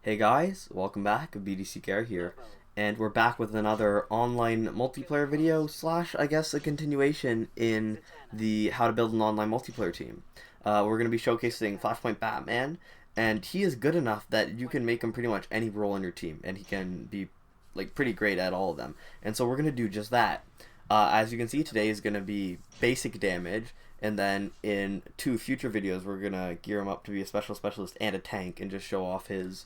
Hey guys, welcome back. BDC Care here, and we're back with another online multiplayer video slash, I guess, a continuation in the how to build an online multiplayer team. We're going to be showcasing Flashpoint Batman, and he is good enough that you can make him pretty much any role in your team, and he can be like pretty great at all of them. And so we're going to do just that. As you can see, today is going to be basic damage, and then in two future videos, we're going to gear him up to be a special specialist and a tank, and just show off his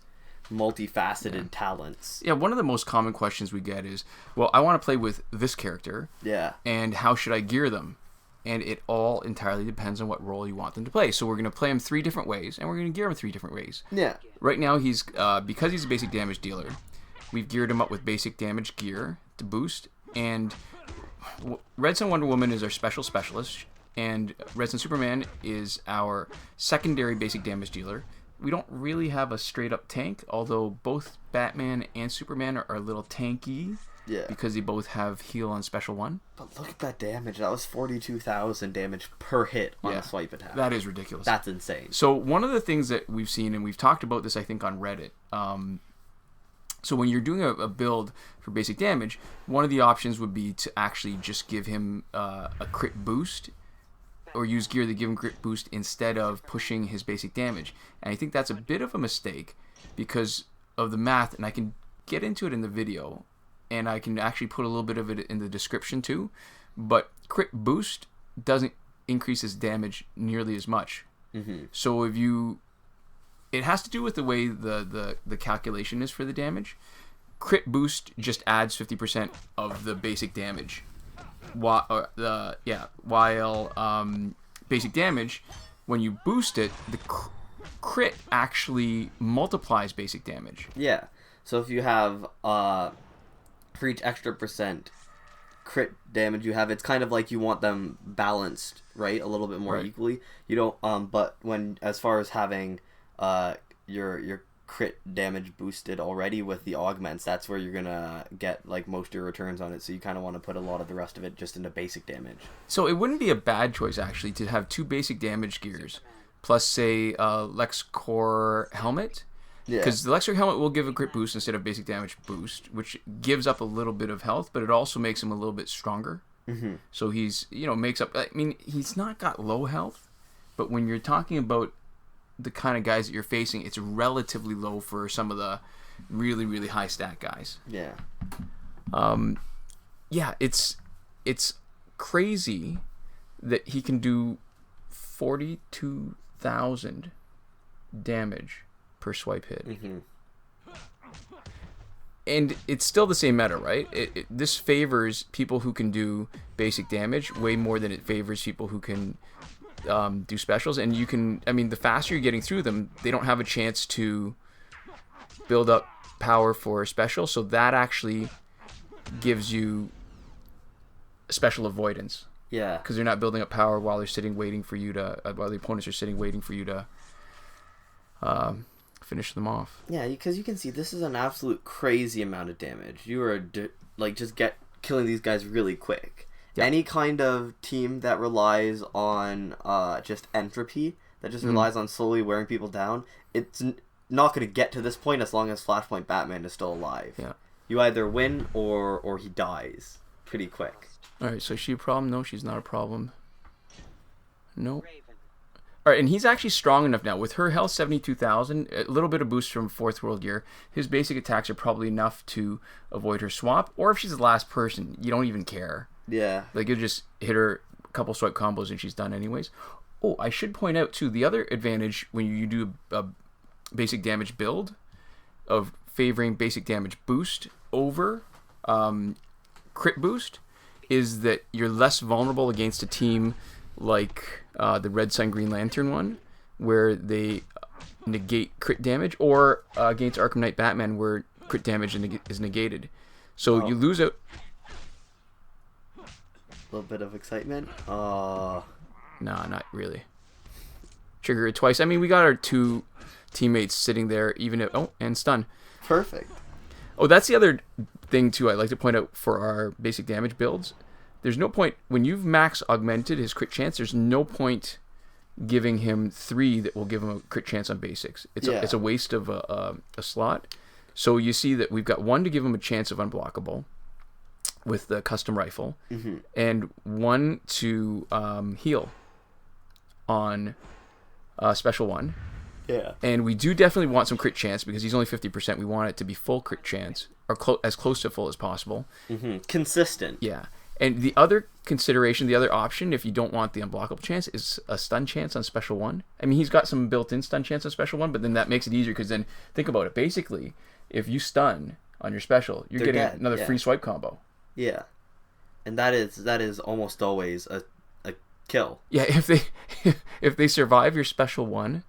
multifaceted talents. Yeah, one of the most common questions we get is, well, I want to play with this character. Yeah. And how should I gear them? And it all entirely depends on what role you want them to play. So we're going to play him three different ways, and we're going to gear him three different ways. Yeah. Right now, he's because he's a basic damage dealer, we've geared him up with basic damage gear to boost, and Red Sun Wonder Woman is our special specialist, and Red Sun Superman is our secondary basic damage dealer. We don't really have a straight-up tank, although both Batman and Superman are a little tanky. Yeah. Because they both have heal on special 1. But look at that damage. That was 42,000 damage per hit on a swipe attack. That is ridiculous. That's insane. So one of the things that we've seen, and we've talked about this, I think, on Reddit. So when you're doing a build for basic damage, one of the options would be to actually just give him a crit boost, or use gear that give him crit boost instead of pushing his basic damage. And I think that's a bit of a mistake because of the math, and I can get into it in the video, and I can actually put a little bit of it in the description too. But crit boost doesn't increase his damage nearly as much. Mm-hmm. So it has to do with the way the calculation is for the damage. Crit boost just adds 50% of the basic damage. While basic damage, when you boost it, the crit actually multiplies basic damage. Yeah. So if you have for each extra percent crit damage you have, it's kind of like you want them balanced, right? A little bit more equally. You don't but when as far as having your crit damage boosted already with the augments, that's where you're gonna get like most of your returns on it, so you kind of want to put a lot of the rest of it just into basic damage. So it wouldn't be a bad choice actually to have two basic damage gears plus say LexCorp helmet, because the LexCorp helmet will give a crit boost instead of basic damage boost, which gives up a little bit of health, but it also makes him a little bit stronger. Mm-hmm. So he's makes up, I mean, he's not got low health, but when you're talking about the kind of guys that you're facing, it's relatively low for some of the really, really high stat guys. Yeah. It's crazy that he can do 42,000 damage per swipe hit. Mm-hmm. And it's still the same meta, right? This favors people who can do basic damage way more than it favors people who can do specials. And you can, I mean, the faster you're getting through them, they don't have a chance to build up power for a special, so that actually gives you special avoidance. Yeah. Because they're not building up power while they're sitting waiting for you to, while the opponents are sitting waiting for you to finish them off. Yeah, because you can see this is an absolute crazy amount of damage. You are just killing these guys really quick. Yeah. Any kind of team that relies on just entropy, that just relies on slowly wearing people down, it's not going to get to this point as long as Flashpoint Batman is still alive. Yeah. You either win or he dies pretty quick. Alright, so is she a problem? No, she's not a problem. No. Alright, and he's actually strong enough now. With her health 72,000, a little bit of boost from Fourth World Gear, his basic attacks are probably enough to avoid her swap. Or if she's the last person, you don't even care. Yeah. Like, you just hit her a couple swipe combos and she's done anyways. Oh, I should point out, too, the other advantage when you do a basic damage build of favoring basic damage boost over crit boost is that you're less vulnerable against a team like the Red Sun Green Lantern one, where they negate crit damage, or against Arkham Knight Batman, where crit damage is negated. So you lose out. A little bit of excitement. Nah, not really. Trigger it twice. I mean, we got our two teammates sitting there, even if and stun. Perfect. Oh, that's the other thing too. I'd like to point out for our basic damage builds. There's no point when you've max augmented his crit chance. There's no point giving him 3 that will give him a crit chance on basics. It's a waste of a slot. So you see that we've got 1 to give him a chance of unblockable with the custom rifle, and 1 to heal on special 1. Yeah. And we do definitely want some crit chance because he's only 50%. We want it to be full crit chance, or as close to full as possible. Consistent. Yeah. And the other consideration, the other option, if you don't want the unblockable chance, is a stun chance on special 1. I mean, he's got some built-in stun chance on special 1, but then that makes it easier because then, think about it. Basically, if you stun on your special, you're getting another free swipe combo. Yeah. And that is almost always a kill. Yeah, if they survive your special 1,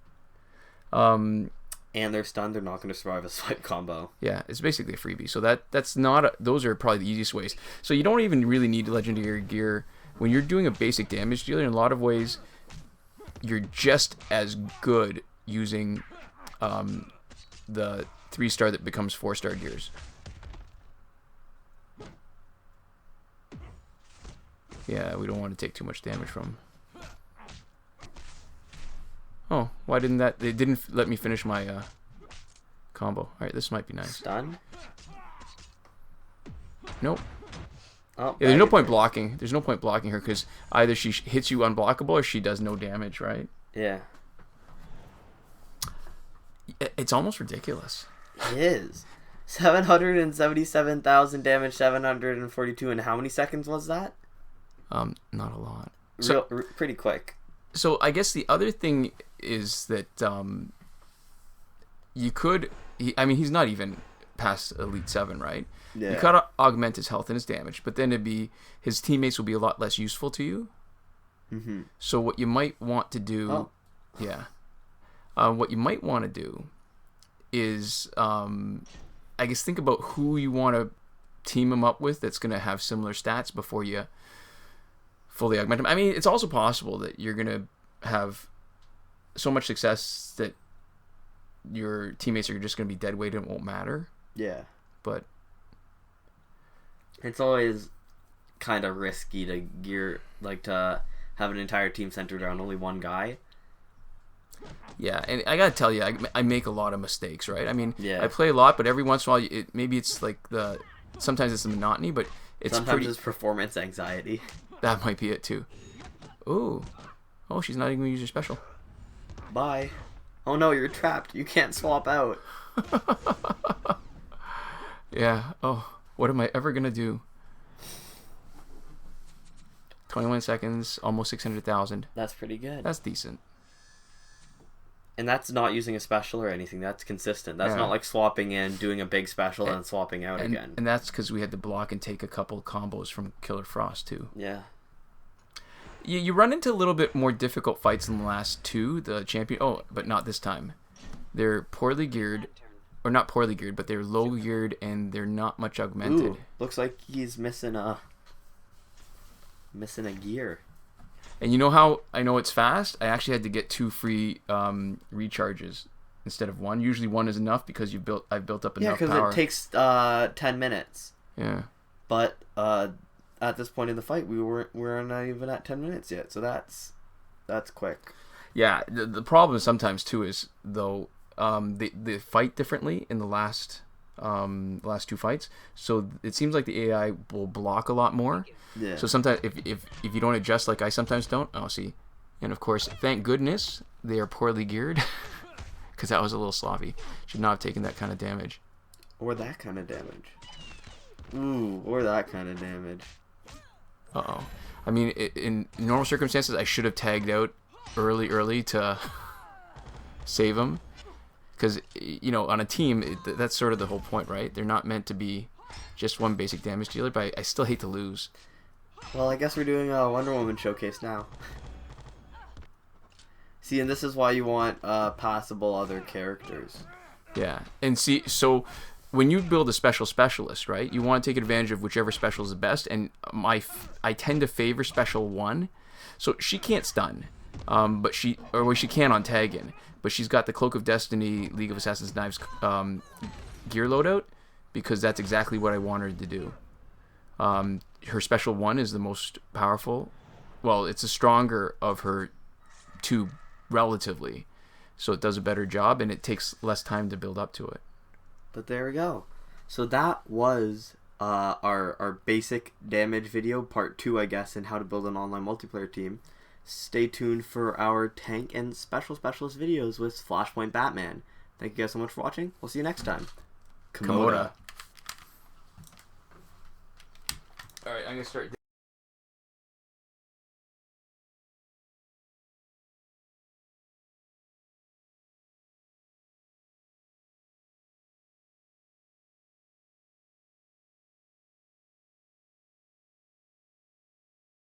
and they're stunned, they're not going to survive a swipe combo. Yeah, it's basically a freebie. So that's not those are probably the easiest ways. So you don't even really need legendary gear when you're doing a basic damage dealer. In a lot of ways, you're just as good using the 3-star that becomes 4-star gears. Yeah, we don't want to take too much damage from. Oh, why didn't that? They didn't let me finish my combo. All right, this might be nice. Stun? Nope. Oh, yeah, there's no point blocking. There's no point blocking her because either she hits you unblockable or she does no damage, right? Yeah. It's almost ridiculous. It is. 777,000 damage, 742, and how many seconds was that? Not a lot. Pretty quick. So I guess the other thing is that you could. He's not even past Elite 7, right? Yeah. You could augment his health and his damage, but then his teammates will be a lot less useful to you. So what you might want to do, what you might want to do is, I guess, think about who you want to team him up with that's going to have similar stats before you fully augment him. I mean, it's also possible that you're going to have so much success that your teammates are just going to be dead weight and it won't matter. Yeah. But it's always kind of risky to have an entire team centered around only one guy. Yeah, and I gotta tell you, I make a lot of mistakes, right? I mean, yeah. I play a lot, but every once in a while, maybe it's like sometimes it's the monotony, but sometimes it's performance anxiety. That might be it too. Ooh. Oh, she's not even going to use her special. Bye. Oh no, you're trapped. You can't swap out. Yeah. Oh, what am I ever going to do? 21 seconds, almost 600,000. That's pretty good. That's decent. And that's not using a special or anything. That's consistent. That's not like swapping in, doing a big special, and swapping out again. And that's because we had to block and take a couple combos from Killer Frost, too. Yeah. You run into a little bit more difficult fights in the last 2. The champion... Oh, but not this time. They're poorly geared. Or not poorly geared, but they're low geared, and they're not much augmented. Ooh, looks like he's missing a gear. And you know how I know it's fast? I actually had to get 2 free recharges instead of 1. Usually 1 is enough because I've built up enough power. Yeah, because it takes 10 minutes. Yeah. But at this point in the fight, we're not even at 10 minutes yet, so that's quick. Yeah, the problem sometimes too is though they fight differently in the last 2 fights, so it seems like the AI will block a lot more. Yeah. So sometimes if you don't adjust like I sometimes don't, see, and of course, thank goodness they are poorly geared, because that was a little sloppy. Should not have taken that kind of damage. Or that kind of damage. Ooh, or that kind of damage. Uh-oh. I mean, in normal circumstances, I should have tagged out early to save him. Because, on a team, that's sort of the whole point, right? They're not meant to be just one basic damage dealer, but I still hate to lose. Well, I guess we're doing a Wonder Woman showcase now. See, and this is why you want passable other characters. Yeah, and see, so when you build a specialist, right, you want to take advantage of whichever special is the best, and I tend to favor special 1. So she can't stun, but she can on tag in, but she's got the Cloak of Destiny, League of Assassin's Knives gear loadout, because that's exactly what I want her to do. Her special 1 is the most powerful. Well, it's the stronger of her 2 relatively, so it does a better job and it takes less time to build up to it. But there we go. So that was our basic damage video, part 2, I guess, in how to build an online multiplayer team. Stay tuned for our tank and specialist videos with Flashpoint Batman. Thank you guys so much for watching. We'll see you next time. Komoda. All right, I'm gonna start.